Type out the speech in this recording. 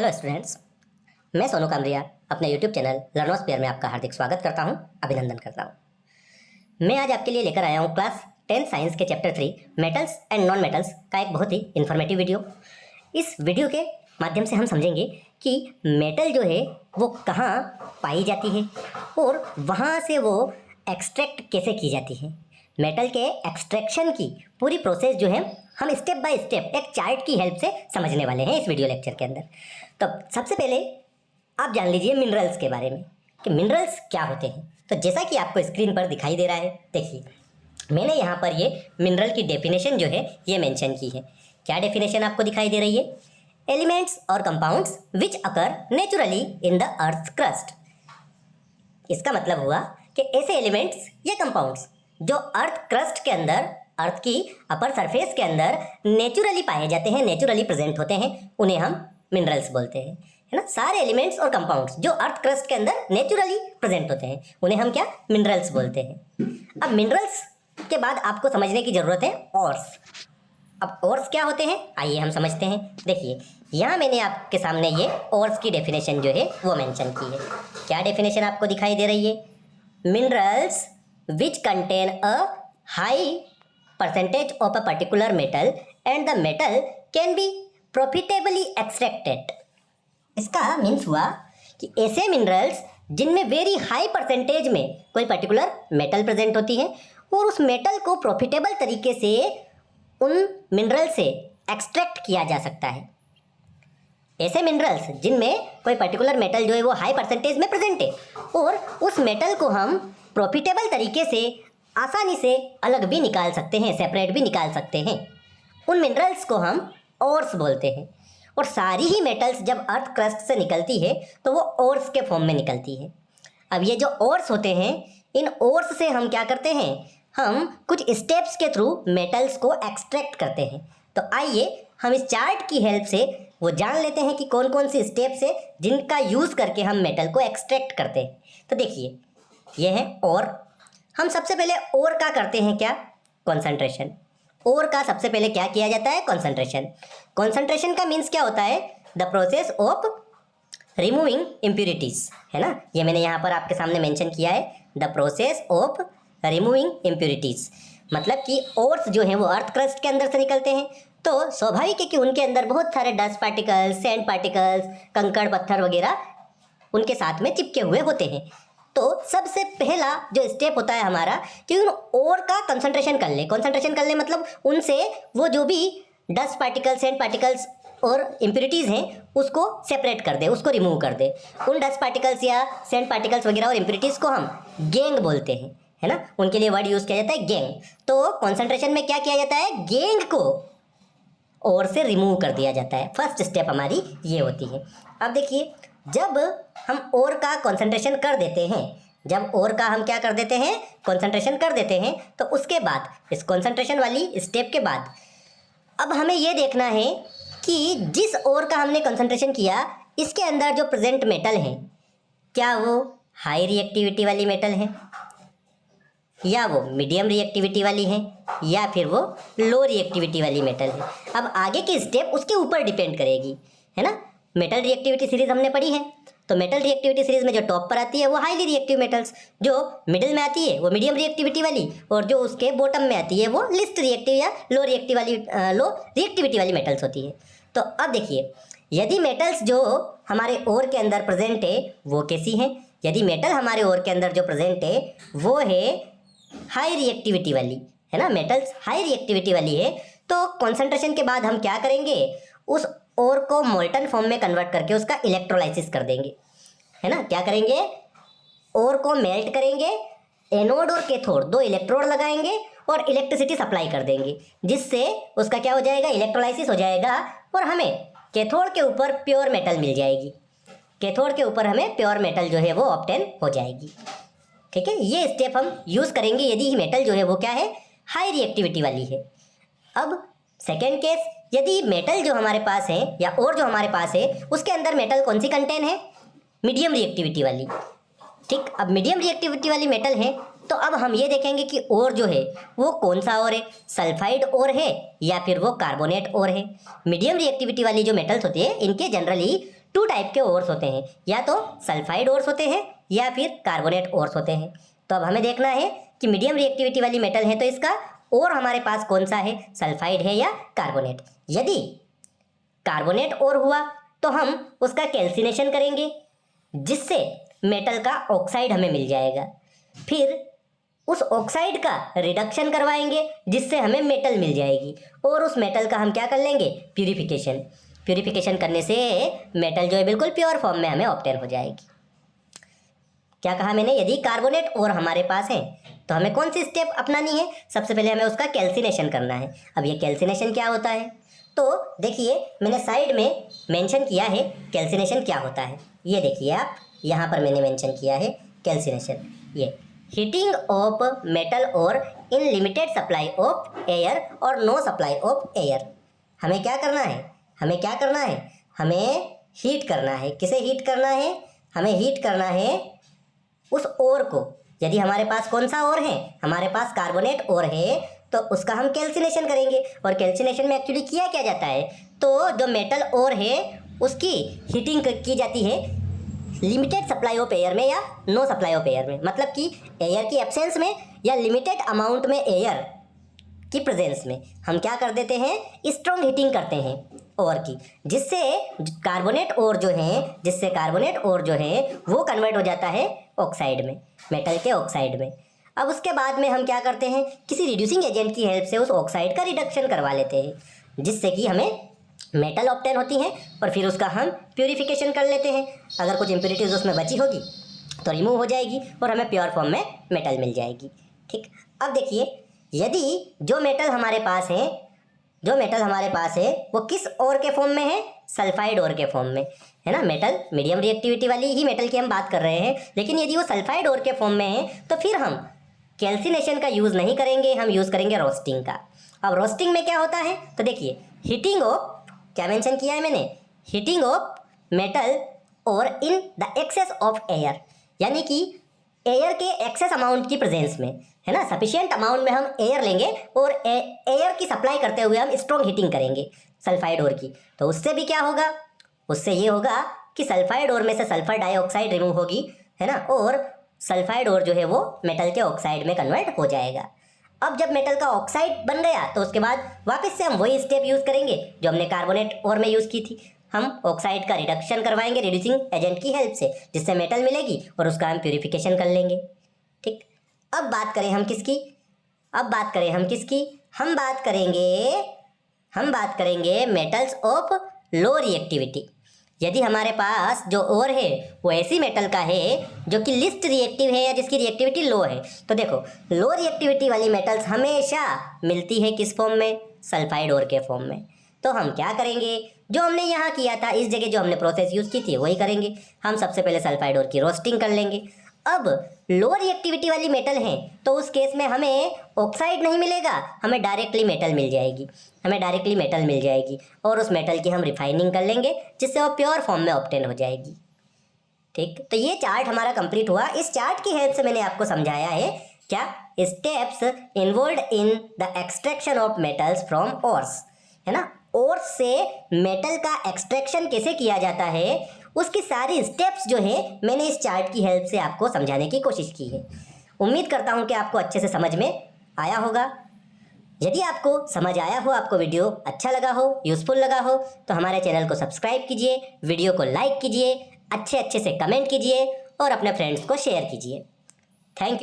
Hello students, मैं सोनू कामरिया अपने YouTube channel लर्नोस्फीयर में आपका हार्दिक स्वागत करता हूं, अभिनंदन करता हूं। मैं आज आपके लिए लेकर आया हूं क्लास 10 साइंस के chapter 3 metals and non metals का एक बहुत ही इन्फॉर्मेटिव वीडियो। इस वीडियो के माध्यम से हम समझेंगे कि मेटल जो है वो कहाँ पाई जाती है और वहाँ से वो एक्सट्रैक्ट कैसे की जाती है। मेटल के एक्सट्रैक्शन की पूरी प्रोसेस जो है हम स्टेप बाय स्टेप एक चार्ट की हेल्प से समझने वाले हैं इस वीडियो लेक्चर के अंदर। तो सबसे पहले आप जान लीजिए मिनरल्स के बारे में कि मिनरल्स क्या होते हैं। तो जैसा कि आपको स्क्रीन पर दिखाई दे रहा है, देखिए मैंने यहाँ पर ये मिनरल की डेफिनेशन जो है ये मेंशन की है। क्या डेफिनेशन आपको दिखाई दे रही है? एलिमेंट्स और compounds which occur naturally in the earth crust. इसका मतलब हुआ कि ऐसे एलिमेंट्स या कंपाउंड्स जो अर्थ क्रस्ट के अंदर, अर्थ की अपर सरफेस के अंदर नेचुरली पाए जाते हैं, नेचुरली प्रेजेंट होते हैं, उन्हें हम मिनरल्स बोलते हैं, है ना। सारे एलिमेंट्स और कंपाउंड्स जो अर्थ क्रस्ट के अंदर नेचुरली प्रेजेंट होते हैं उन्हें हम क्या, मिनरल्स बोलते हैं। अब मिनरल्स के बाद आपको समझने की जरूरत है ओर्स। अब ओर्स क्या होते हैं, आइए हम समझते हैं। देखिए यहाँ मैंने आपके सामने ये ओर्स की डेफिनेशन जो है वो मेंशन की है। क्या डेफिनेशन आपको दिखाई दे रही है? Minerals which contain a high percentage of a particular metal and the metal can be profitably extracted। इसका मीन्स हुआ कि ऐसे मिनरल्स जिनमें वेरी हाई परसेंटेज में कोई पर्टिकुलर मेटल प्रेजेंट होती है और उस मेटल को प्रॉफिटेबल तरीके से उन मिनरल से एक्सट्रैक्ट किया जा सकता है। ऐसे मिनरल्स जिनमें कोई पर्टिकुलर मेटल जो है वो हाई परसेंटेज में प्रेजेंट है और उस मेटल को हम प्रॉफिटेबल तरीके से आसानी से अलग भी निकाल सकते हैं, सेपरेट भी निकाल सकते हैं, उन मिनरल्स को हम ओर्स बोलते हैं। और सारी ही मेटल्स जब अर्थ क्रस्ट से निकलती है तो वो ओर्स के फॉर्म में निकलती है। अब ये जो ओर्स होते हैं, इन ओर्स से हम क्या करते हैं, हम कुछ स्टेप्स के थ्रू मेटल्स को एक्सट्रैक्ट करते हैं। तो आइए हम इस चार्ट की हेल्प से वो जान लेते हैं कि कौन कौन सी स्टेप्स है जिनका यूज़ करके हम मेटल को एक्सट्रैक्ट करते हैं। तो देखिए ये है और। हम सबसे पहले और का करते हैं क्या, कंसंट्रेशन। और का सबसे पहले क्या किया जाता है, कंसंट्रेशन। कंसंट्रेशन का मीन्स क्या होता है, the process of removing impurities, है ना। ये मैंने यहाँ पर आपके सामने मेंशन किया है, the process of removing impurities. मतलब कि ओर्स जो हैं वो अर्थ क्रस्ट के अंदर से निकलते हैं तो स्वाभाविक है कि उनके अंदर बहुत सारे डस्ट पार्टिकल्स, सैंड पार्टिकल्स, कंकड़ पत्थर वगैरह उनके साथ में चिपके हुए होते हैं। तो सबसे पहला जो स्टेप होता है हमारा कि उन ओर का कंसंट्रेशन कर ले। कंसंट्रेशन कर ले मतलब उनसे वो जो भी डस्ट पार्टिकल्स, सैंड पार्टिकल्स और इम्प्यूरिटीज़ हैं उसको सेपरेट कर दे, उसको रिमूव कर दे। उन डस्ट पार्टिकल्स या सैंड पार्टिकल्स वगैरह और इम्प्यूरिटीज़ को हम गैंग बोलते हैं, है ना। उनके लिए वर्ड यूज़ किया जाता है गैंग। तो कंसंट्रेशन में क्या किया जाता है, गैंग को और से रिमूव कर दिया जाता है। फर्स्ट स्टेप हमारी ये होती है। अब देखिए जब हम और का कंसंट्रेशन कर देते हैं, जब और का हम क्या कर देते हैं, कंसंट्रेशन कर देते हैं, तो उसके बाद इस कंसंट्रेशन वाली स्टेप के बाद अब हमें ये देखना है कि जिस और का हमने कंसंट्रेशन किया इसके अंदर जो प्रेजेंट मेटल है क्या वो हाई रिएक्टिविटी वाली मेटल है या वो मीडियम रिएक्टिविटी वाली है या फिर वो लो रिएक्टिविटी वाली मेटल है। अब आगे की स्टेप उसके ऊपर डिपेंड करेगी, है ना। मेटल रिएक्टिविटी सीरीज हमने पढ़ी है तो मेटल रिएक्टिविटी सीरीज में जो टॉप पर आती है वो हाईली रिएक्टिव मेटल्स, जो मिडिल में आती है वो मीडियम रिएक्टिविटी वाली और जो उसके बॉटम में आती है वो लिस्ट रिएक्टिव या लो रिएक्टिविटी वाली मेटल्स होती है। तो अब देखिए यदि मेटल्स जो हमारे ओर के अंदर प्रेजेंट है वो कैसी हैं, यदि मेटल हमारे ओर के अंदर जो प्रेजेंट है वो है हाई रिएक्टिविटी वाली, है ना, मेटल्स हाई रिएक्टिविटी वाली है, तो कॉन्सेंट्रेशन के बाद हम क्या करेंगे, उस और को मोल्टन फॉर्म में कन्वर्ट करके उसका इलेक्ट्रोलाइसिस कर देंगे, है ना। क्या करेंगे, और को मेल्ट करेंगे, एनोड और कैथोड दो इलेक्ट्रोड लगाएंगे और इलेक्ट्रिसिटी सप्लाई कर देंगे जिससे उसका क्या हो जाएगा, इलेक्ट्रोलाइसिस हो जाएगा और हमें कैथोड के ऊपर प्योर मेटल मिल जाएगी। कैथोड के ऊपर हमें प्योर मेटल जो है वो ऑब्टेन हो जाएगी। ठीक है, ये स्टेप हम यूज़ करेंगे यदि मेटल जो है वो क्या है, हाई रिएक्टिविटी वाली है। अब सेकेंड केस, यदि मेटल जो हमारे पास है या और जो हमारे पास है उसके अंदर मेटल कौन सी कंटेन है, मीडियम रिएक्टिविटी वाली। ठीक, अब मीडियम रिएक्टिविटी वाली मेटल है तो अब हम ये देखेंगे कि और जो है वो कौन सा और है, सल्फाइड और है या फिर वो कार्बोनेट और है। मीडियम रिएक्टिविटी वाली जो मेटल्स होती है इनके जनरली टू टाइप के ओर्स होते हैं, या तो सल्फाइड ओर्स होते हैं या फिर कार्बोनेट ओर्स होते हैं। तो अब हमें देखना है कि मीडियम रिएक्टिविटी वाली मेटल है तो इसका ओर हमारे पास कौन सा है, सल्फाइड है या कार्बोनेट। यदि कार्बोनेट ओर हुआ तो हम उसका कैल्सिनेशन करेंगे जिससे मेटल का ऑक्साइड हमें मिल जाएगा। फिर उस ऑक्साइड का रिडक्शन करवाएंगे जिससे हमें मेटल मिल जाएगी, और उस मेटल का हम क्या कर लेंगे, प्यूरिफिकेशन करने से मेटल जो है बिल्कुल प्योर फॉर्म में हमें ऑब्टेन हो जाएगी। क्या कहा मैंने, यदि कार्बोनेट और हमारे पास है तो हमें कौन सी स्टेप अपनानी है, सबसे पहले हमें उसका कैल्सिनेशन करना है। अब ये कैल्सिनेशन क्या होता है, तो देखिए मैंने साइड में मेंशन किया है कैल्सिनेशन क्या होता है। ये देखिए आप, यहाँ पर मैंने मेंशन किया है कैल्सिनेशन, ये हीटिंग ऑफ मेटल और in limited supply of air और नो सप्लाई ऑफ एयर। हमें क्या करना है, हमें हीट करना है। किसे हीट करना है, हमें हीट करना है उस ओर को। यदि हमारे पास कौन सा ओर है, हमारे पास कार्बोनेट ओर है, तो उसका हम कैल्सिनेशन करेंगे। और कैल्सिनेशन में एक्चुअली किया क्या जाता है, तो जो मेटल ओर है उसकी हीटिंग की जाती है लिमिटेड सप्लाई ऑफ एयर में या नो सप्लाई ऑफ एयर में, मतलब कि एयर की एब्सेंस में या लिमिटेड अमाउंट में एयर की प्रेजेंस में हम क्या कर देते हैं, स्ट्रॉन्ग हीटिंग करते हैं ओर की, जिससे कार्बोनेट ओर जो है वो कन्वर्ट हो जाता है ऑक्साइड में, मेटल के ऑक्साइड में। अब उसके बाद में हम क्या करते हैं, किसी रिड्यूसिंग एजेंट की हेल्प से उस ऑक्साइड का रिडक्शन करवा लेते हैं जिससे कि हमें मेटल ऑब्टेन होती हैं, और फिर उसका हम प्यूरिफिकेशन कर लेते हैं। अगर कुछ इम्प्योरिटीज उसमें बची होगी तो रिमूव हो जाएगी और हमें प्योर फॉर्म में मेटल मिल जाएगी। ठीक, अब देखिए यदि जो मेटल हमारे पास है वो किस ओर के फॉर्म में है, सल्फाइड ओर के फॉर्म में है ना। मेटल मीडियम रिएक्टिविटी वाली ही मेटल की हम बात कर रहे हैं, लेकिन यदि वो सल्फाइड ओर के फॉर्म में है तो फिर हम कैल्सिनेशन का यूज़ नहीं करेंगे, हम यूज़ करेंगे रोस्टिंग का। अब रोस्टिंग में क्या होता है, तो देखिए हीटिंग ऑफ, क्या मेंशन किया है मैंने, हीटिंग ऑफ मेटल और in the excess of air, यानी कि एयर के एक्सेस अमाउंट की प्रेजेंस में है ना, सफिशिएंट अमाउंट में हम एयर लेंगे और एयर की सप्लाई करते हुए हम स्ट्रॉन्ग हीटिंग करेंगे सल्फाइड ओर की। तो उससे भी क्या होगा, उससे ये होगा कि सल्फाइड ओर में से सल्फर डाइऑक्साइड रिमूव होगी है ना, और सल्फाइड ओर जो है वो मेटल के ऑक्साइड में कन्वर्ट हो जाएगा। अब जब मेटल का ऑक्साइड बन गया तो उसके बाद वापस से हम वही स्टेप यूज़ करेंगे जो हमने कार्बोनेट ओर में यूज़ की थी। हम ऑक्साइड का रिडक्शन करवाएंगे रिड्यूसिंग एजेंट की हेल्प से, जिससे मेटल मिलेगी और उसका हम प्यूरिफिकेशन कर लेंगे। ठीक, अब बात करें हम किसकी, हम बात करेंगे मेटल्स ऑफ लो रिएक्टिविटी। यदि हमारे पास जो ओर है वो ऐसी मेटल का है जो कि लिस्ट रिएक्टिव है या जिसकी रिएक्टिविटी लो है, तो देखो लो रिएक्टिविटी वाली मेटल्स हमेशा मिलती है किस फॉर्म में, सल्फाइड ओर के फॉर्म में। तो हम क्या करेंगे, जो हमने यहाँ किया था, इस जगह जो हमने प्रोसेस यूज़ की थी वही करेंगे। हम सबसे पहले सल्फाइड ओर की रोस्टिंग कर लेंगे। अब लो रिएक्टिविटी वाली मेटल है तो उस केस में हमें ऑक्साइड नहीं मिलेगा, हमें डायरेक्टली मेटल मिल जाएगी और उस मेटल की हम रिफाइनिंग कर लेंगे जिससे वो प्योर फॉर्म में ऑब्टेन हो जाएगी। ठीक, तो ये चार्ट हमारा कंप्लीट हुआ। इस चार्ट की हेल्प से मैंने आपको समझाया है क्या, steps involve in the extraction of metals from ores, है ना। ओर्स से मेटल का एक्सट्रैक्शन कैसे किया जाता है उसकी सारी स्टेप्स जो है मैंने इस चार्ट की हेल्प से आपको समझाने की कोशिश की है। उम्मीद करता हूँ कि आपको अच्छे से समझ में आया होगा। यदि आपको समझ आया हो, आपको वीडियो अच्छा लगा हो, यूज़फुल लगा हो, तो हमारे चैनल को सब्सक्राइब कीजिए, वीडियो को लाइक कीजिए, अच्छे से कमेंट कीजिए और अपने फ्रेंड्स को शेयर कीजिए। Thank you.